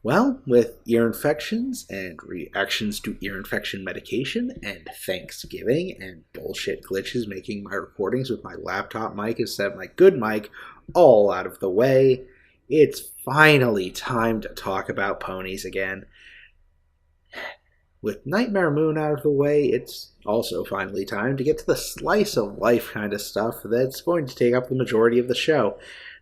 Well, with ear infections and reactions to ear infection medication and Thanksgiving and bullshit glitches making my recordings with my laptop mic instead of my good mic all out of the way, it's finally time to talk about ponies again. With Nightmare Moon out of the way, it's also finally time to get to the slice of life kind of stuff that's going to take up the majority of the show.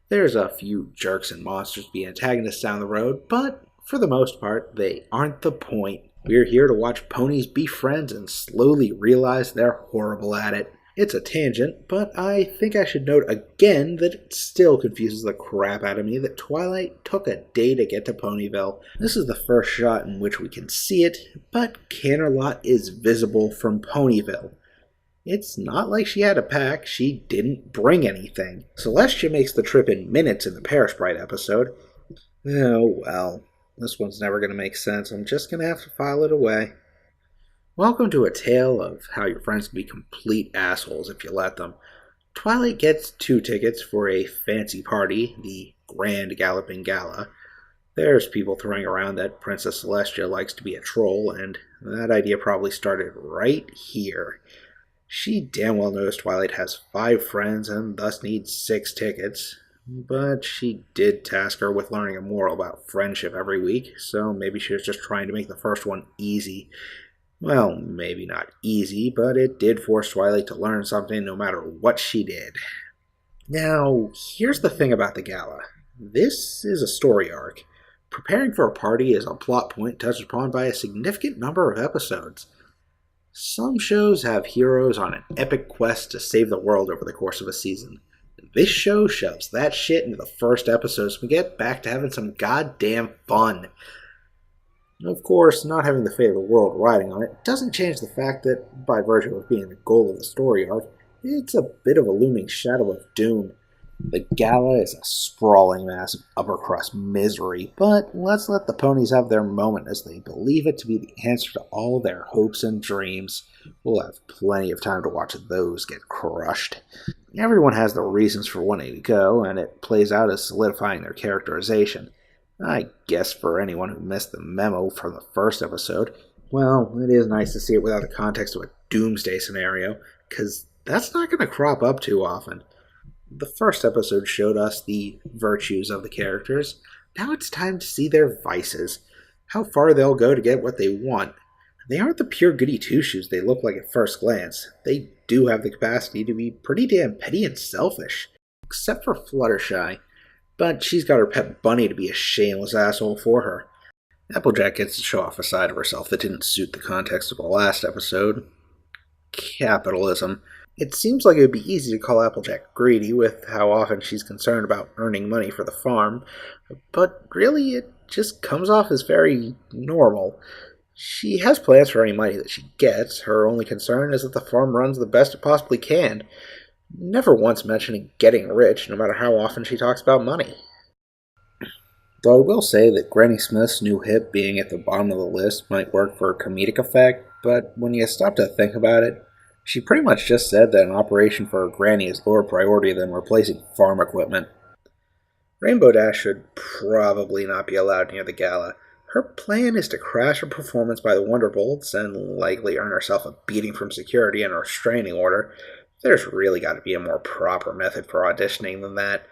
There's a few jerks and monsters to be antagonists down the road, but for the most part, they aren't the point. We're here to watch ponies be friends and slowly realize they're horrible at it. It's a tangent, but I think I should note again that it still confuses the crap out of me that Twilight took a day to get to Ponyville. This is the first shot in which we can see it, but Canterlot is visible from Ponyville. It's not like she had a pack, she didn't bring anything. Celestia makes the trip in minutes in the Parish Bride episode. Oh well, this one's never going to make sense, I'm just going to have to file it away. Welcome to a tale of how your friends can be complete assholes if you let them. Twilight gets 2 tickets for a fancy party, the Grand Galloping Gala. There's people throwing around that Princess Celestia likes to be a troll, and that idea probably started right here. She damn well knows Twilight has 5 friends and thus needs 6 tickets, but she did task her with learning a moral about friendship every week, so maybe she was just trying to make the first one easy. Well, maybe not easy, but it did force Twilight to learn something no matter what she did. Now, here's the thing about the gala. This is a story arc. Preparing for a party is a plot point touched upon by a significant number of episodes. Some shows have heroes on an epic quest to save the world over the course of a season. This show shoves that shit into the first episode so we get back to having some goddamn fun. Of course, not having the fate of the world riding on it doesn't change the fact that, by virtue of being the goal of the story arc, it's a bit of a looming shadow of doom. The gala is a sprawling mass of upper-crust misery, but let's let the ponies have their moment as they believe it to be the answer to all their hopes and dreams. We'll have plenty of time to watch those get crushed. Everyone has their reasons for wanting to go, and it plays out as solidifying their characterization. I guess for anyone who missed the memo from the first episode, well, it is nice to see it without the context of a doomsday scenario, because that's not going to crop up too often. The first episode showed us the virtues of the characters. Now it's time to see their vices, how far they'll go to get what they want. They aren't the pure goody two-shoes they look like at first glance. They do have the capacity to be pretty damn petty and selfish, except for Fluttershy. But she's got her pet bunny to be a shameless asshole for her. Applejack gets to show off a side of herself that didn't suit the context of the last episode. Capitalism. It seems like it would be easy to call Applejack greedy with how often she's concerned about earning money for the farm, but really it just comes off as very normal. She has plans for any money that she gets, her only concern is that the farm runs the best it possibly can. Never once mentioning getting rich, no matter how often she talks about money. Though I will say that Granny Smith's new hip being at the bottom of the list might work for comedic effect, but when you stop to think about it, she pretty much just said that an operation for her granny is lower priority than replacing farm equipment. Rainbow Dash should probably not be allowed near the gala. Her plan is to crash her performance by the Wonderbolts and likely earn herself a beating from security and a restraining order. There's really got to be a more proper method for auditioning than that.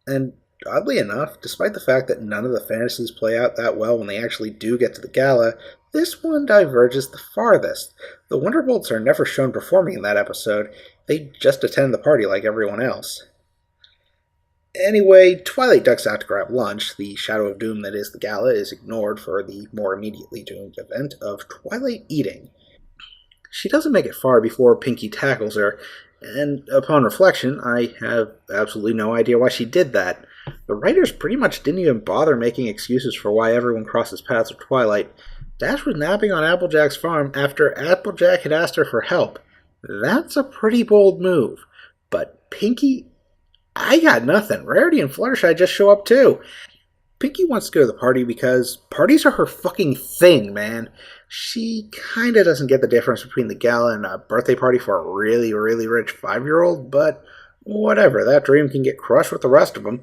And oddly enough, despite the fact that none of the fantasies play out that well when they actually do get to the gala, this one diverges the farthest. The Wonderbolts are never shown performing in that episode. They just attend the party like everyone else. Anyway, Twilight ducks out to grab lunch. The shadow of doom that is the gala is ignored for the more immediately doomed event of Twilight eating. She doesn't make it far before Pinkie tackles her, and upon reflection, I have absolutely no idea why she did that. The writers pretty much didn't even bother making excuses for why everyone crosses paths with Twilight. Dash was napping on Applejack's farm after Applejack had asked her for help. That's a pretty bold move. But Pinkie, I got nothing. Rarity and Fluttershy just show up too. Pinkie wants to go to the party because parties are her fucking thing, man. She kinda doesn't get the difference between the gala and a birthday party for a really, really rich 5-year-old, but whatever, that dream can get crushed with the rest of them.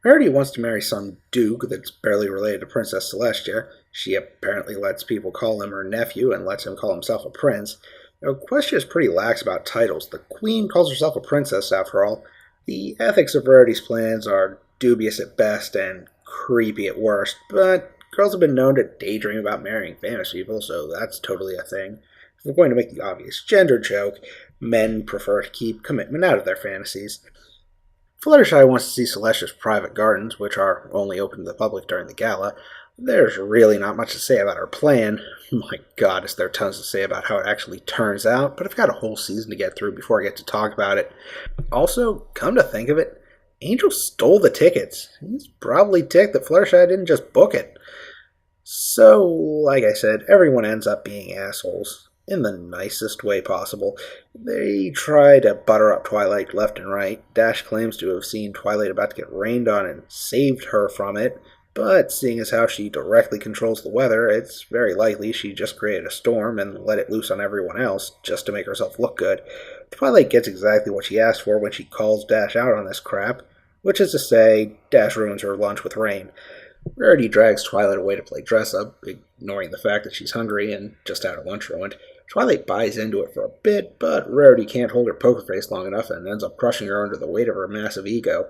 Rarity wants to marry some duke that's barely related to Princess Celestia. She apparently lets people call him her nephew and lets him call himself a prince. Questia is pretty lax about titles. The queen calls herself a princess, after all. The ethics of Rarity's plans are dubious at best and creepy at worst, but girls have been known to daydream about marrying famous people, so that's totally a thing. If we're going to make the obvious gender joke, men prefer to keep commitment out of their fantasies. Fluttershy wants to see Celestia's private gardens, which are only open to the public during the gala. There's really not much to say about her plan. My god, is there tons to say about how it actually turns out, but I've got a whole season to get through before I get to talk about it. Also, come to think of it, Angel stole the tickets. He's probably ticked that Fluttershy didn't just book it. So, like I said, everyone ends up being assholes. In the nicest way possible. They try to butter up Twilight left and right. Dash claims to have seen Twilight about to get rained on and saved her from it, but seeing as how she directly controls the weather, it's very likely she just created a storm and let it loose on everyone else, just to make herself look good. Twilight gets exactly what she asked for when she calls Dash out on this crap, which is to say, Dash ruins her lunch with Rain. Rarity drags Twilight away to play dress-up, ignoring the fact that she's hungry and just had her lunch ruined. Twilight buys into it for a bit, but Rarity can't hold her poker face long enough and ends up crushing her under the weight of her massive ego.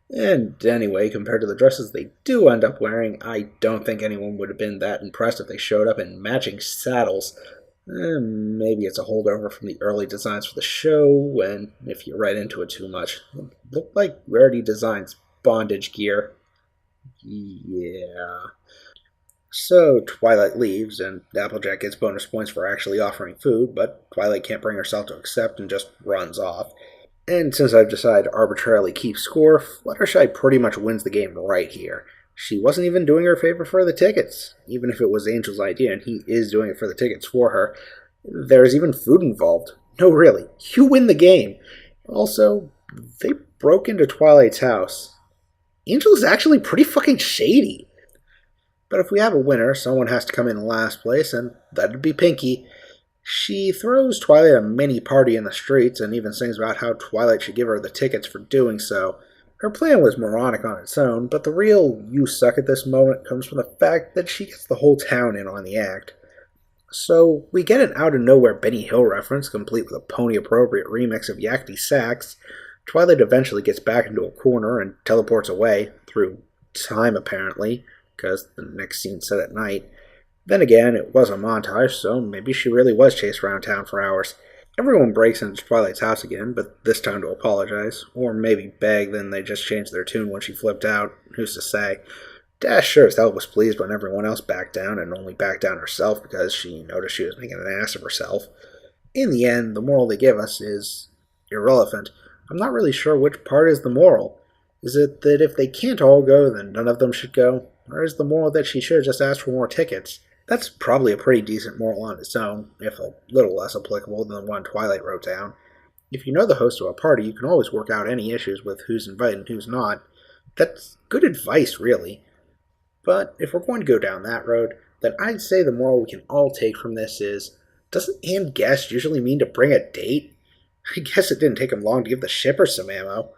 And anyway, compared to the dresses they do end up wearing, I don't think anyone would have been that impressed if they showed up in matching saddles. Maybe it's a holdover from the early designs for the show, and if you read into it too much, it looked like Rarity designs bondage gear. Yeah. So Twilight leaves, and Applejack gets bonus points for actually offering food, but Twilight can't bring herself to accept and just runs off. And since I've decided to arbitrarily keep score, Fluttershy pretty much wins the game right here. She wasn't even doing her a favor for the tickets, even if it was Angel's idea and he is doing it for the tickets for her. There's even food involved. No, really, you win the game. Also, they broke into Twilight's house. Angel is actually pretty fucking shady. But if we have a winner, someone has to come in last place, and that'd be Pinkie. She throws Twilight a mini party in the streets and even sings about how Twilight should give her the tickets for doing so. Her plan was moronic on its own, but the real you suck at this moment comes from the fact that she gets the whole town in on the act. So we get an out-of-nowhere Benny Hill reference, complete with a pony-appropriate remix of Yakety Sax. Twilight eventually gets back into a corner and teleports away, through time apparently, because the next scene's set at night. Then again, it was a montage, so maybe she really was chased around town for hours. Everyone breaks into Twilight's house again, but this time to apologize, or maybe beg, then they just changed their tune when she flipped out, who's to say. Dash sure as hell was pleased when everyone else backed down, and only backed down herself because she noticed she was making an ass of herself. In the end, the moral they give us is irrelevant. I'm not really sure which part is the moral. Is it that if they can't all go, then none of them should go? Or is the moral that she should have just asked for more tickets? That's probably a pretty decent moral on its own, if a little less applicable than the one Twilight wrote down. If you know the host of a party, you can always work out any issues with who's invited and who's not. That's good advice, really. But if we're going to go down that road, then I'd say the moral we can all take from this is, doesn't and guest usually mean to bring a date? I guess it didn't take him long to give the shippers some ammo.